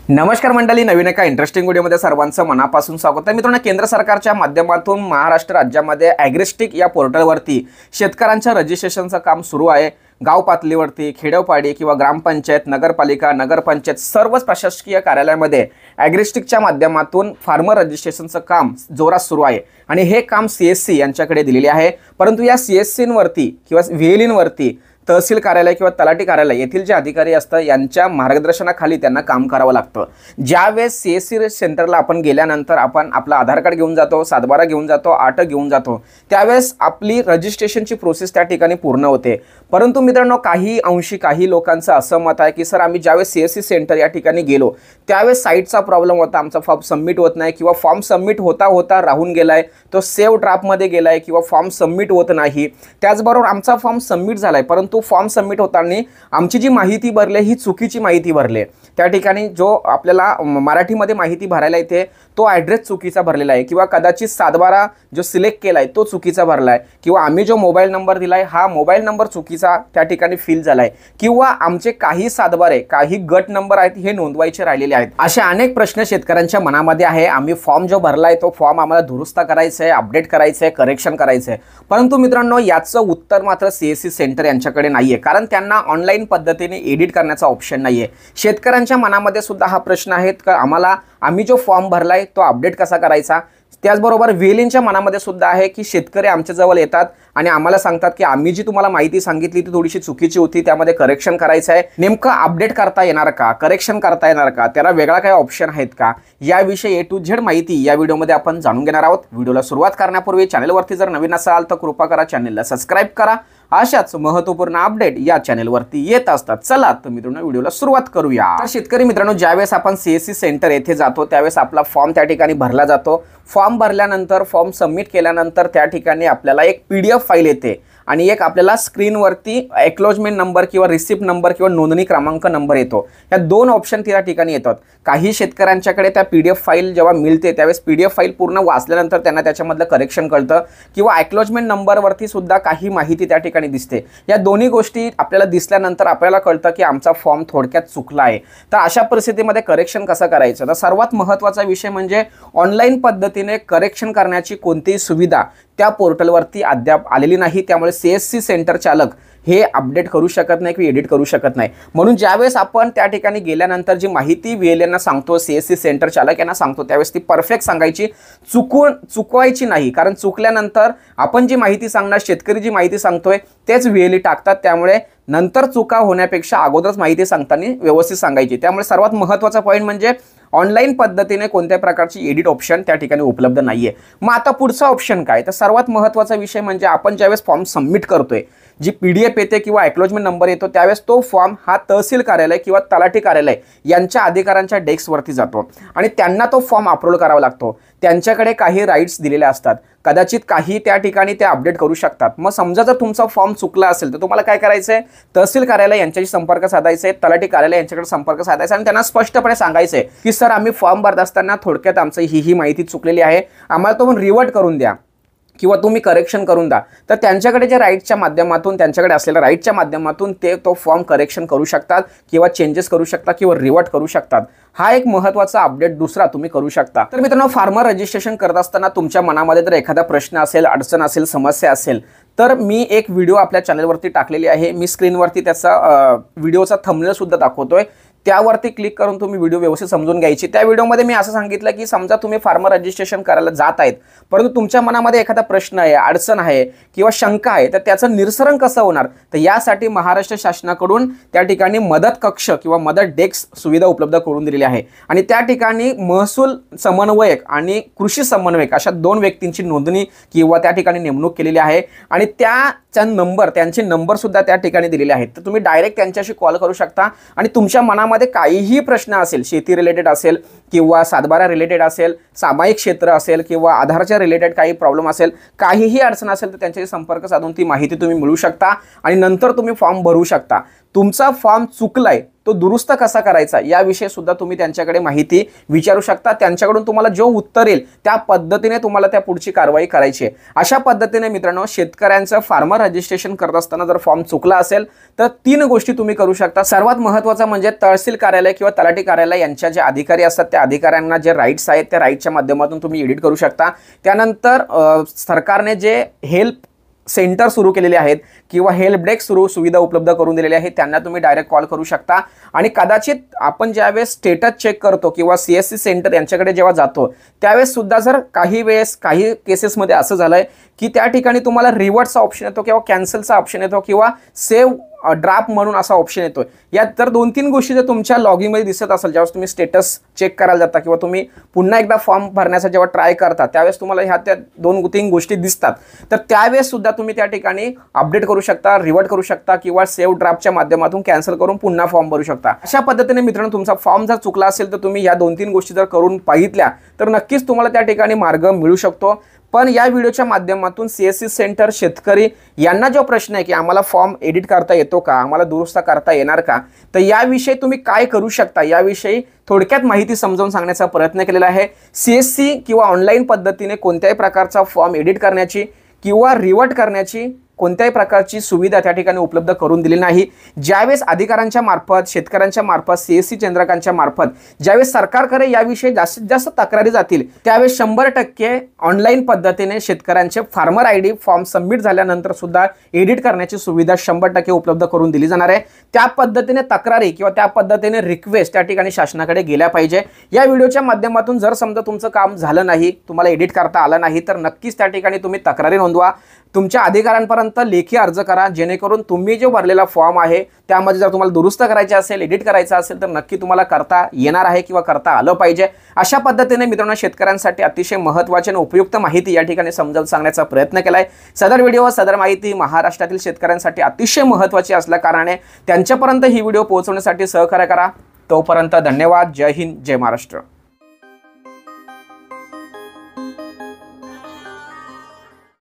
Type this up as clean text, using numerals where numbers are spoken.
नमस्कार मंडळी, नवीन एका इंटरेस्टिंग व्हिडिओमध्ये सर्वांचं मनापासून स्वागत आहे। मित्रांनो, केंद्र सरकारच्या माध्यमातून महाराष्ट्र राज्यामध्ये ॲग्रिस्टिक या पोर्टलवरती शेतकऱ्यांच्या रजिस्ट्रेशनचं काम सुरू आहे। गाव पातळीवरती, खेडोपाडी किंवा ग्रामपंचायत, नगरपालिका, नगरपंचायत सर्वच प्रशासकीय कार्यालयामध्ये ॲग्रिस्टिकच्या माध्यमातून फार्मर रजिस्ट्रेशनचं काम जोरात सुरू आहे आणि हे काम CSC यांच्याकडे दिलेले आहे। परंतु या CSCवरती किंवा VLNवरती तहसील कार्यालय किंवा तलाठी कार्यालय येथील जे अधिकारी असतात यांच्या मार्गदर्शनाखाली त्यांना काम करावं लागतं। ज्यावेळेस CSC सेंटरला आपण गेल्यानंतर आपण आपला आधार कार्ड घेऊन जातो, 7/12 घेऊन जातो, 8 घेऊन जातो, त्यावेळेस आपली रजिस्ट्रेशनची प्रोसेस त्या ठिकाणी पूर्ण होते। परंतु मित्रांनो, काही अंशी काही लोकांचं असं मत आहे की सर, आम्ही ज्यावेळेस CSC सेंटर या ठिकाणी गेलो त्यावेळेस साईटचा प्रॉब्लेम होता, आमचा फॉर्म सबमिट होत नाही किंवा फॉर्म सबमिट होता होता राहून गेलाय, तो सेव्ह ड्राफ्टमध्ये गेलाय किंवा फॉर्म सबमिट होत नाही। त्याचबरोबर आमचा फॉर्म सबमिट झालाय परंतु फॉर्म सबमिट होताना आमची जी माहिती भरली ही चुकीची माहिती भरली। त्या ठिकाणी जो आपल्याला मराठीमध्ये माहिती भरायला येते तो ॲड्रेस चुकीचा भरलेला आहे किंवा कदाचित 7/12 जो सिलेक्ट केलाय तो चुकीचा भरलाय किंवा आम्ही जो मोबाईल नंबर दिलाय हा मोबाईल नंबर चुकीचा त्या ठिकाणी फिल झालाय किंवा आमचे काही 7/12 काही गट नंबर आहेत हे नोंदवायचे राहिलेले आहेत। असे अनेक प्रश्न शेतकऱ्यांच्या मनामध्ये आहे। आम्ही फॉर्म जो भरलाय तो फॉर्म आम्हाला दुरुस्त करायचा आहे, अपडेट करायचं आहे, करेक्शन करायचं आहे। परंतु मित्रांनो, याचं उत्तर मात्र CSC सेंटर यांच्याकडे नाहीये, कारण त्यांना ऑनलाईन पद्धतीने एडिट करण्याचा ऑप्शन नाहीये। शेतकऱ्यांच्या मनामध्ये सुद्धा हा प्रश्न आहे का आम्ही जो फॉर्म भरलाय तो अपडेट कसा करायचा। त्याचबरोबर VLNच्या मनामध्ये सुद्धा आहे की शेतकरी आमच्याजवळ येतात आणि आम्हाला सांगतात की आम्ही जी तुम्हाला माहिती सांगितली ती थोडीशी चुकीची होती, त्यामध्ये करेक्शन करायचं आहे। नेमकं अपडेट करता येणार का, करेक्शन करता येणार का, त्याला वेगळा काही ऑप्शन आहेत का, याविषयी A to Z माहिती या व्हिडिओमध्ये आपण जाणून घेणार आहोत। व्हिडिओला सुरुवात करण्यापूर्वी चॅनलवरती जर नवीन असाल तर कृपा करा चॅनलला सबस्क्राइब करा। अशाच महत्त्वपूर्ण अपडेट या चॅनलवरती येत असतात। चला तर मित्रांनो, व्हिडिओला सुरुवात करूया। तर शेतकरी मित्रांनो, ज्यावेळेस आपण CSC सेंटर येथे जातो त्यावेळेस आपला फॉर्म त्या ठिकाणी भरला जातो। फॉर्म भरल्यानंतर फॉर्म सबमिट केल्यानंतर त्या ठिकाणी आपल्याला एक PDF फाईल येते आणि एक आपल्याला स्क्रीनवरती एक्नॉलेजमेंट नंबर किंवा रिसिप्ट नंबर किंवा नोंदणी क्रमांक नंबर येतो। या दोन ऑप्शन त्या ठिकाणी येतात। काही शेतकऱ्यांच्याकडे त्या PDF फाईल जेव्हा मिळते त्यावेळेस PDF फाईल पूर्ण वाचल्यानंतर त्यांना त्याच्यामधलं करेक्शन कळतं किंवा एक्नॉलेजमेंट नंबरवरती सुद्धा काही माहिती त्या ठिकाणी दिसते। या दोन्ही गोष्टी आपल्याला दिसल्यानंतर आपल्याला कळतं की आमचा फॉर्म थोडक्यात चुकला आहे। तर अशा परिस्थितीमध्ये करेक्शन कसं करायचं, तर सर्वात महत्त्वाचा विषय म्हणजे ऑनलाईन पद्धतीने करेक्शन करण्याची कोणतीही सुविधा त्या पोर्टलवरती अद्याप आलेली नाही। त्यामुळे CSC सेंटर चालक हे अपडेट करू शकत नाही किंवा एडिट करू शकत नाही। म्हणून ज्यावेळेस आपण त्या ठिकाणी गेल्यानंतर जी माहिती VLNना सांगतो, CSC सेंटर चालक यांना सांगतो, त्यावेळेस ती परफेक्ट सांगायची, चुकवायची नाही। कारण चुकल्यानंतर आपण जी माहिती सांगणार, शेतकरी जी माहिती सांगतोय तेच VLN टाकतात। त्यामुळे नंतर चुका होण्यापेक्षा अगोदरच माहिती सांगताना व्यवस्थित सांगायची। त्यामुळे सर्वात महत्त्वाचा पॉईंट म्हणजे ऑनलाईन पद्धतीने कोणत्या प्रकारची एडिट ऑप्शन त्या ठिकाणी उपलब्ध नाहीये। मग आता पुढचा ऑप्शन काय, तर सर्वात महत्त्वाचा विषय म्हणजे आपण ज्यावेळेस फॉर्म सबमिट करतोय, जी PDF येते किंवा एक्नॉलेजमेंट नंबर येतो त्यावेळेस तो फॉर्म हा तहसील कार्यालय किंवा तलाठी कार्यालय यांच्या अधिकाऱ्यांच्या डेस्कवरती जातो आणि त्यांना तो फॉर्म अपलोड करावा लागतो। त्यांच्याकडे काही राईट्स दिलेले असतात, कदाचित काही त्या ठिकाणी ते अपडेट करू शकतात। मग समजा जर तुमचा फॉर्म चुकला असेल तर तुम्हाला काय करायचं आहे, तहसील कार्यालय यांच्याशी संपर्क साधायचा आहे, तलाठी कार्यालय यांच्याकडे संपर्क साधायचा आणि त्यांना स्पष्टपणे सांगायचं आहे की सर, आम्ही फॉर्म भरत असताना थोडक्यात आमचं ही माहिती चुकलेली आहे, आम्हाला तो रिवर्ट करून द्या किंवा तुम्ही करेक्शन करून द्या। तर त्यांच्याकडे जे राईटच्या माध्यमातून, त्यांच्याकडे असलेल्या राईटच्या माध्यमातून ते तो फॉर्म करेक्शन करू शकतात किंवा चेंजेस करू शकतात किंवा रिवर्ट करू शकतात। हा एक महत्त्वाचा अपडेट दुसरा तुम्ही करू शकता। तर मित्रांनो, फार्मर रजिस्ट्रेशन करत असताना तुमच्या मनामध्ये जर एखादा प्रश्न असेल, अडचण असेल, समस्या असेल तर मी एक व्हिडिओ आपल्या चॅनलवरती टाकलेली आहे। मी स्क्रीनवरती त्याचा व्हिडिओचा थंबनेल सुद्धा दाखवतोय, त्यावरती क्लिक करून तुम्ही व्हिडिओ व्यवस्थित समजून घ्यायची। त्या व्हिडिओमध्ये मी असं सांगितलं की समजा तुम्ही फार्मर रजिस्ट्रेशन करायला जात आहेत परंतु तुमच्या मनामध्ये एखादा प्रश्न आहे, अडचण आहे किंवा शंका आहे, तर त्याचं निरसन कसं होणार, तर यासाठी महाराष्ट्र शासनाकडून त्या ठिकाणी मदत कक्ष किंवा मदत डेस्क सुविधा उपलब्ध करून दिलेली आहे आणि त्या ठिकाणी महसूल समन्वयक आणि कृषी समन्वयक अशा 2 व्यक्तींची नोंदणी किंवा त्या ठिकाणी नेमणूक केलेली आहे आणि त्यांचे नंबर सुद्धा त्या ठिकाणी दिलेले आहेत। तर तुम्ही डायरेक्ट त्यांच्याशी कॉल करू शकता आणि तुमच्या मनामध्ये काहीही प्रश्न असेल, शेती रिलेटेड असेल किंवा सातबारा रिलेटेड असेल, सामायिक क्षेत्र असेल किंवा आधारच्या रिलेटेड काही प्रॉब्लेम असेल, काहीही अडचण असेल तर त्यांच्याशी संपर्क साधून ती माहिती तुम्ही मिळवू शकता आणि नंतर तुम्ही फॉर्म भरू शकता. तुमचा फॉर्म चुकलाय तो दुरुस्त कसा करायचा याविषयी सुद्धा तुम्ही त्यांच्याकडे माहिती विचारू शकता. त्यांच्याकडून तुम्हाला जो उत्तर येईल त्या पद्धतीने तुम्हाला त्या पुढची कारवाई करायची आहे. अशा पद्धतीने मित्रांनो, शेतकऱ्यांचं फार्मर रजिस्ट्रेशन करत असताना जर फॉर्म चुकला असेल तर 3 गोष्टी तुम्ही करू शकता. सर्वात महत्त्वाचं म्हणजे तहसील कार्यालय किंवा तलाठी कार्यालय यांच्या जे अधिकारी असतात त्या अधिकाऱ्यांना जे राईट्स आहेत त्या राईटच्या माध्यमातून तुम्ही एडिट करू शकता. त्यानंतर सरकारने जे हेल्प सेंटर सुरू केलेले आहेत किंवा हेल्प डेस्क सुविधा उपलब्ध करून दिलेली आहे त्यांना तुम्ही डायरेक्ट कॉल करू शकता. आणि कदाचित आपण ज्यावेळेस स्टेटस चेक करतो किंवा CSC सेंटर यांच्याकडे जेव्हा जातो त्यावेळेस सुद्धा जर काही केसेसमध्ये असं झालंय की त्या ठिकाणी तुम्हाला रिवर्टचा ऑप्शन येतो किंवा कॅन्सलचा ऑप्शन येतो किंवा सेव्ह ड्राफ्ट म्हणून असा ऑप्शन येतो. यात जर 2-3 गोष्टी जर तुमच्या लॉगिंगमध्ये दिसत असेल, ज्यावेळेस तुम्ही स्टेटस चेक करायला जाता किंवा तुम्ही पुन्हा एकदा फॉर्म भरण्याचा जेव्हा ट्राय करता त्यावेळेस तुम्हाला ह्या त्या 2-3 गोष्टी दिसतात, तर त्यावेळेस सुद्धा तुम्ही त्या ठिकाणी अपडेट करू शकता, रिवर्ट करू शकता किंवा सेव्ह ड्राफ्टच्या माध्यमातून कॅन्सल करून पुन्हा फॉर्म भरू शकता. अशा पद्धतीने मित्रांनो, तुमचा फॉर्म जर चुकला असेल तर तुम्ही या 2-3 गोष्टी जर करून पाहितल्या तर नक्कीच तुम्हाला त्या ठिकाणी मार्ग मिळू शकतो. पण या व्हिडिओच्या माध्यमातून CSC सेंटर शेतकरी यांना जो प्रश्न आहे की आम्हाला फॉर्म एडिट करता येतो का, आम्हाला दुरुस्त करता येणार का, तर याविषयी तुम्ही काय करू शकता याविषयी थोडक्यात माहिती समजावून सांगण्याचा प्रयत्न केलेला आहे. CSC किंवा ऑनलाईन पद्धतीने कोणत्याही प्रकारचा फॉर्म एडिट करण्याची किंवा रिवर्ट करण्याची कोणत्याही प्रकारची सुविधा त्या ठिकाणी उपलब्ध करून दिली नाही. ज्यावेळेस अधिकाऱ्यांच्या मार्फत, शेतकऱ्यांच्या मार्फत, CSC केंद्रकांच्या मार्फत ज्यावेळेस सरकारकडे याविषयी जास्तीत जास्त तक्रारी जातील त्यावेळेस 100% ऑनलाईन पद्धतीने शेतकऱ्यांचे फार्मर ID फॉर्म सबमिट झाल्यानंतर सुद्धा एडिट करण्याची सुविधा 100% उपलब्ध करून दिली जाणार आहे. त्या पद्धतीने तक्रारी किंवा त्या पद्धतीने रिक्वेस्ट त्या ठिकाणी शासनाकडे गेल्या पाहिजे. या व्हिडिओच्या माध्यमातून जर समजा तुमचं काम झालं नाही, तुम्हाला एडिट करता आलं नाही, तर नक्कीच त्या ठिकाणी तुम्ही तक्रारी नोंदवा, तुमच्या अधिकाऱ्यांपर्यंत लेखी अर्ज करा, जेणेकरून तुम्ही जो भरलेला फॉर्म आहे त्यामध्ये जर तुम्हाला दुरुस्त करायचे असेल, एडिट करायचं असेल तर नक्की तुम्हाला करता येणार आहे किंवा करता आलं पाहिजे. अशा पद्धतीने मित्रांनो, शेतकऱ्यांसाठी अतिशय महत्त्वाची आणि उपयुक्त माहिती या ठिकाणी समजावून सांगण्याचा प्रयत्न केलाय. सदर व्हिडिओ, सदर माहिती महाराष्ट्रातील शेतकऱ्यांसाठी अतिशय महत्त्वाची असल्या कारणाने त्यांच्यापर्यंत ही व्हिडिओ पोहोचवण्यासाठी सहकार्य करा. तोपर्यंत धन्यवाद. जय हिंद, जय महाराष्ट्र.